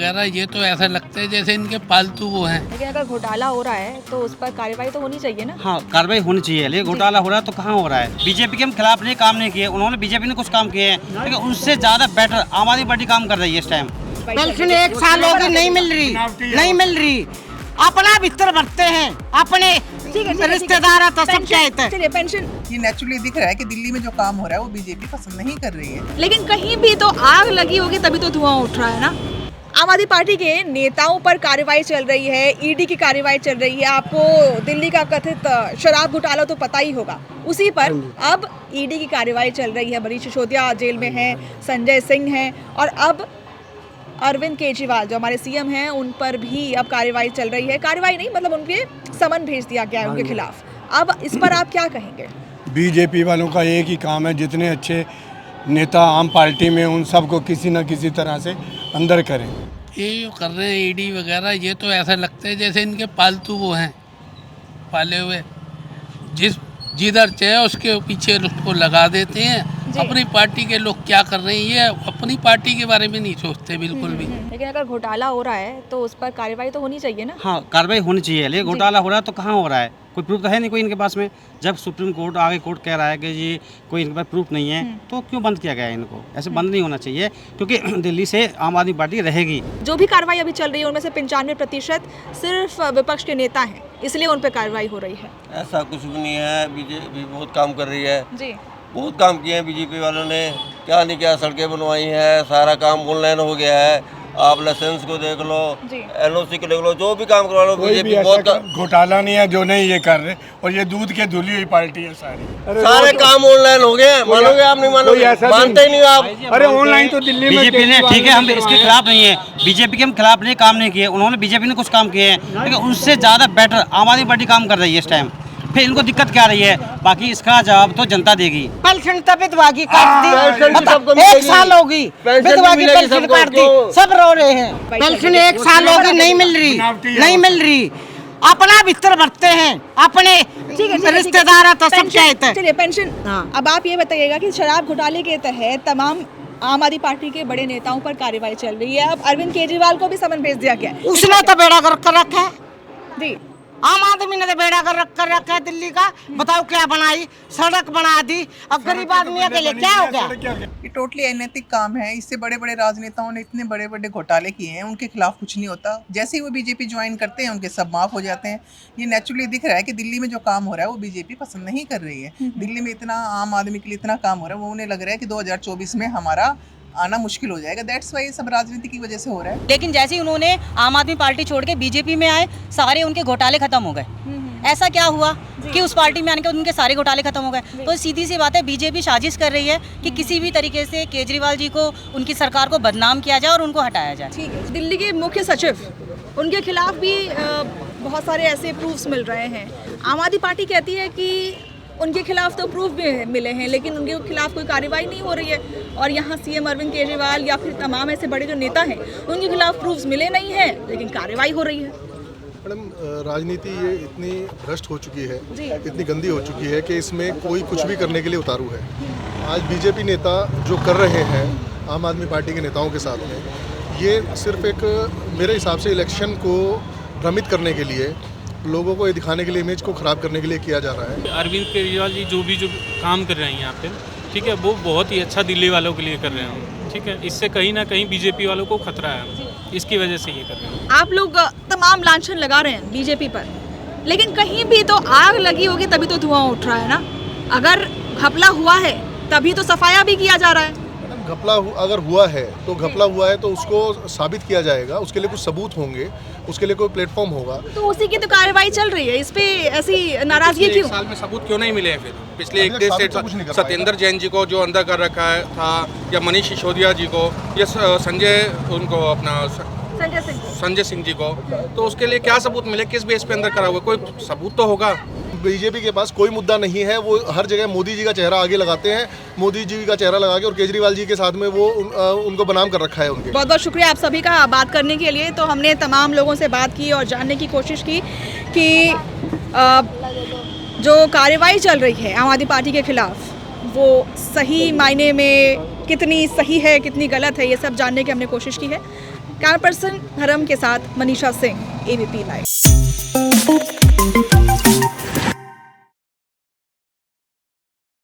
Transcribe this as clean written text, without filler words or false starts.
वगैरह ये तो ऐसा लगता है जैसे इनके पालतू वो हैं। लेकिन अगर घोटाला हो रहा है तो उस पर कार्रवाई तो होनी चाहिए ना। हाँ, कार्रवाई होनी चाहिए, लेकिन घोटाला हो रहा है तो कहाँ हो रहा है। बीजेपी के हम खिलाफ नहीं काम नहीं किए, उन्होंने बीजेपी ने कुछ काम किए हैं, लेकिन उनसे ज़्यादा बेटर आम आदमी पार्टी काम कर रही है इस टाइम। पेंशन 1 साल हो गई नहीं मिल रही। अपना बिस्तर भरते हैं, अपने रिश्तेदार तो सब कहते हैं। चलिए पेंशन ये नेचुरली दिख रहा है कि दिल्ली में जो काम हो रहा है वो बीजेपी पसंद नहीं कर रही है। लेकिन कहीं भी तो आग लगी होगी तभी तो धुआं उठ रहा है ना। आम आदमी पार्टी के नेताओं पर कार्रवाई चल रही है, ईडी की कार्रवाई चल रही है। आपको दिल्ली का कथित शराब घोटाला तो पता ही होगा, उसी पर अब ईडी की कार्रवाई चल रही है। मनीष सिसोदिया जेल में है, संजय सिंह है और अब अरविंद केजरीवाल जो हमारे सीएम हैं उन पर भी अब कार्रवाई चल रही है। कार्रवाई नहीं मतलब उनके समन भेज दिया गया है उनके खिलाफ। अब इस पर आप क्या कहेंगे? बीजेपी वालों का एक ही काम है, जितने अच्छे नेता आम पार्टी में उन सबको किसी न किसी तरह से अंदर करें। ये जो कर रहे हैं ईडी वगैरह ये तो ऐसा लगता है जैसे इनके पालतू वो हैं, पाले हुए। जिधर चाहे उसके पीछे उसको लगा देते हैं। अपनी पार्टी के लोग क्या कर रहे हैं ये अपनी पार्टी के बारे में नहीं सोचते बिल्कुल भी। लेकिन अगर घोटाला हो रहा है तो उस पर कार्रवाई तो होनी चाहिए ना। हाँ, कार्रवाई होनी चाहिए, लेकिन घोटाला हो रहा है तो कहाँ हो रहा है। कोई प्रूफ तो है नहीं कोई इनके पास में। जब सुप्रीम कोर्ट आगे कोर्ट कह रहा है कि ये कोई इनके पास प्रूफ नहीं है तो क्यों बंद किया गया है इनको? ऐसे बंद नहीं होना चाहिए, क्योंकि दिल्ली से आम आदमी पार्टी रहेगी। जो भी कार्रवाई अभी चल रही है उनमें से 95% सिर्फ विपक्ष के नेता हैं, इसलिए उन पर कार्रवाई हो रही है। ऐसा कुछ भी नहीं है, बीजेपी बहुत काम कर रही है जी, बहुत काम किए हैं बीजेपी वालों ने। क्या नहीं क्या, सड़कें बनवाई हैं, सारा काम ऑनलाइन हो गया है। आप लाइसेंस को देख लो, एनओसी को देख लो, जो भी काम करवा लो बीजेपी बहुत घोटाला नहीं है जो नहीं ये कर रहे, और ये दूध के धुली हुई पार्टी है सारी। सारे काम ऑनलाइन हो गए। मानोगे आप? नहीं मानोगे, मानते ही नहीं आप। अरे ऑनलाइन तो दिल्ली में बीजेपी ने, ठीक है हम इसके खिलाफ नहीं है, बीजेपी के हम खिलाफ नहीं काम नहीं किए, उन्होंने बीजेपी ने कुछ काम किए हैं, लेकिन उनसे ज़्यादा बेटर आम आदमी पार्टी काम कर रही है इस टाइम। फिर इनको दिक्कत क्या रही है, बाकी इसका जवाब तो जनता देगी। पेंशन तब विधवा की काट दी, 1 साल होगी विधवा की पेंशन काट दी, सब रो रहे हैं। पेंशन 1 साल हो गई नहीं मिल रही। अपना बिस्तर भरते हैं, अपने रिश्तेदार तो सब कहते हैं। चलिए पेंशन। अब आप ये बताइएगा कि शराब घोटाले के तहत तमाम आम आदमी पार्टी के बड़े नेताओं पर कार्रवाई चल रही है। अब अरविंद केजरीवाल को भी समन भेज दिया गया है। उसने तो बेड़ा गर्क कर रखा है जी, आम आदमी ने तो बेड़ा गर्क कर रखा है दिल्ली का। बताओ क्या बनाई, सड़क बना दी, अब गरीब आदमी के लिए क्या हो गया? ये टोटली अनैतिक काम है। इससे बड़े बड़े राजनेताओं ने इतने बड़े बड़े घोटाले किए हैं, उनके खिलाफ कुछ नहीं होता। जैसे ही वो बीजेपी ज्वाइन करते हैं उनके सब माफ हो जाते हैं। ये नेचुरली दिख रहा है कि दिल्ली में जो काम हो रहा है वो बीजेपी पसंद नहीं कर रही है। दिल्ली में इतना आम आदमी के लिए इतना काम हो रहा है, वो उन्हें लग रहा है कि 2024 में हमारा आना मुश्किल हो जाएगा। दैट्स वाई ये सब राजनीति की वजह से हो रहा है। लेकिन जैसे ही उन्होंने आम आदमी पार्टी छोड़ के बीजेपी में आए, सारे उनके घोटाले खत्म हो गए। ऐसा क्या हुआ कि उस पार्टी में आने के उनके सारे घोटाले खत्म हो गए? तो सीधी सी बात है, बीजेपी साजिश कर रही है कि किसी भी तरीके से केजरीवाल जी को, उनकी सरकार को बदनाम किया जाए और उनको हटाया जाए। ठीक है। दिल्ली के मुख्य सचिव, उनके खिलाफ भी बहुत सारे ऐसे प्रूफ्स मिल रहे हैं। आम आदमी पार्टी कहती है कि उनके खिलाफ तो प्रूफ भी मिले हैं लेकिन उनके खिलाफ कोई कार्रवाई नहीं हो रही है। और यहाँ सीएम अरविंद केजरीवाल या फिर तमाम ऐसे बड़े जो नेता हैं उनके खिलाफ प्रूफ्स मिले नहीं हैं लेकिन कार्रवाई हो रही है। मैडम, राजनीति ये इतनी भ्रष्ट हो चुकी है, इतनी गंदी हो चुकी है कि इसमें कोई कुछ भी करने के लिए उतारू है। आज बीजेपी नेता जो कर रहे हैं आम आदमी पार्टी के नेताओं के साथ में, ये सिर्फ एक मेरे हिसाब से इलेक्शन को भ्रमित करने के लिए, लोगों को ये दिखाने के लिए, इमेज को ख़राब करने के लिए किया जा रहा है। अरविंद केजरीवाल जी जो काम कर रहे हैं यहाँ पे, ठीक है, वो बहुत ही अच्छा दिल्ली वालों के लिए कर रहे हैं, ठीक है। इससे कहीं ना कहीं बीजेपी वालों को खतरा है, इसकी वजह से ये कर रहे हैं। आप लोग तमाम लांछन लगा रहे हैं बीजेपी पर, लेकिन कहीं भी तो आग लगी होगी तभी तो धुआं उठ रहा है ना। अगर घपला हुआ है तभी तो सफाया भी किया जा रहा है। घपला अगर हुआ है तो घपला हुआ है तो उसको साबित किया जाएगा, उसके लिए कुछ सबूत होंगे, उसके लिए कोई प्लेटफॉर्म होगा। तो उसी की तो कार्रवाई चल रही है, इस पे ऐसी नाराजगी क्यों? साल में सबूत क्यों नहीं मिले हैं? फिर पिछले 1 डेढ़ से सत्येंद्र जैन जी को जो अंदर कर रखा है था, या मनीष सिसोदिया जी को, या संजय सिंह जी को, तो उसके लिए क्या सबूत मिले? किस बेस पे अंदर करा हुआ? कोई सबूत तो होगा। बीजेपी के पास कोई मुद्दा नहीं है, वो हर जगह मोदी जी का चेहरा आगे लगाते हैं, मोदी जी का चेहरा लगा के, और केजरीवाल जी के साथ में वो उनको बनाम कर रखा है उनके। बहुत बहुत शुक्रिया आप सभी का बात करने के लिए। तो हमने तमाम लोगों से बात की और जानने की कोशिश की कि जो कार्रवाई चल रही है आम आदमी पार्टी के खिलाफ वो सही मायने में कितनी सही है, कितनी गलत है, ये सब जानने की हमने कोशिश की है। कैमरा पर्सन धर्म के साथ मनीषा सिंह, ABP लाइव।